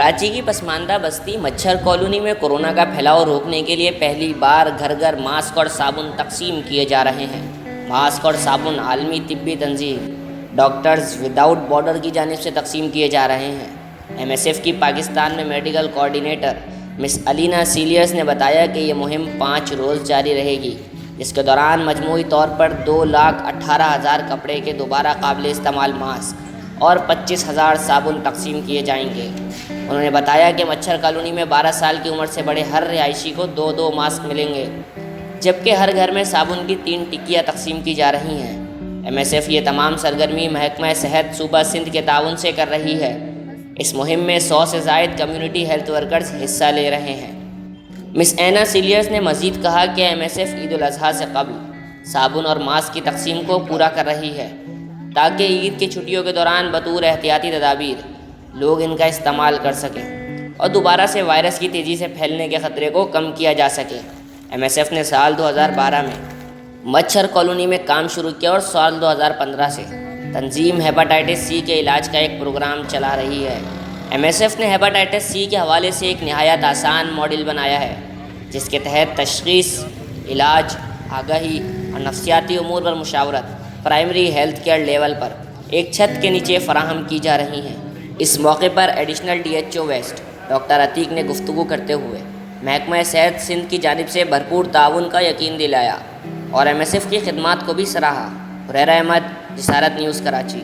کراچی کی پسماندہ بستی مچھر کالونی میں کورونا کا پھیلاؤ روکنے کے لیے پہلی بار گھر گھر ماسک اور صابن تقسیم کیے جا رہے ہیں۔ ماسک اور صابن عالمی طبی تنظیم ڈاکٹرز وداؤٹ بارڈر کی جانب سے تقسیم کیے جا رہے ہیں۔ ایم ایس ایف کی پاکستان میں میڈیکل کوآرڈینیٹر مس الینا سیلیئرز نے بتایا کہ یہ مہم 5 روز جاری رہے گی، جس کے دوران مجموعی طور پر 2,18,000 کپڑے کے دوبارہ قابل استعمال ماسک اور 25,000 صابن تقسیم کیے جائیں گے۔ انہوں نے بتایا کہ مچھر کالونی میں 12 سال کی عمر سے بڑے ہر رہائشی کو 2 ماسک ملیں گے، جبکہ ہر گھر میں صابن کی 3 ٹکیاں تقسیم کی جا رہی ہیں۔ ایم ایس ایف یہ تمام سرگرمی محکمہ صحت صوبہ سندھ کے تعاون سے کر رہی ہے۔ اس مہم میں 100 سے زائد کمیونٹی ہیلتھ ورکرز حصہ لے رہے ہیں۔ مس اینا سیلیئرز نے مزید کہا کہ ایم ایس ایف عید الاضحیٰ سے قبل صابن اور ماسک کی تقسیم کو پورا کر رہی ہے، تاکہ عید کی چھٹیوں کے دوران بطور احتیاطی تدابیر لوگ ان کا استعمال کر سکیں اور دوبارہ سے وائرس کی تیزی سے پھیلنے کے خطرے کو کم کیا جا سکے۔ ایم ایس ایف نے سال 2012 میں مچھر کالونی میں کام شروع کیا اور سال 2015 سے تنظیم ہیپاٹائٹس سی کے علاج کا ایک پروگرام چلا رہی ہے۔ ایم ایس ایف نے ہیپاٹائٹس سی کے حوالے سے ایک نہایت آسان ماڈل بنایا ہے، جس کے تحت تشخیص، علاج، آگاہی اور نفسیاتی امور پر مشاورت پرائمری ہیلتھ کیئر لیول پر ایک چھت کے نیچے فراہم کی جا رہی ہیں۔ اس موقع پر additional D H O west doctor Atiq نے گفتگو کرتے ہوئے محکمہ صحت سندھ کی جانب سے بھرپور تعاون کا یقین دلایا اور ایم ایس ایف کی خدمات کو بھی سراہا۔ حریرہ احمد، جسارت نیوز، کراچی۔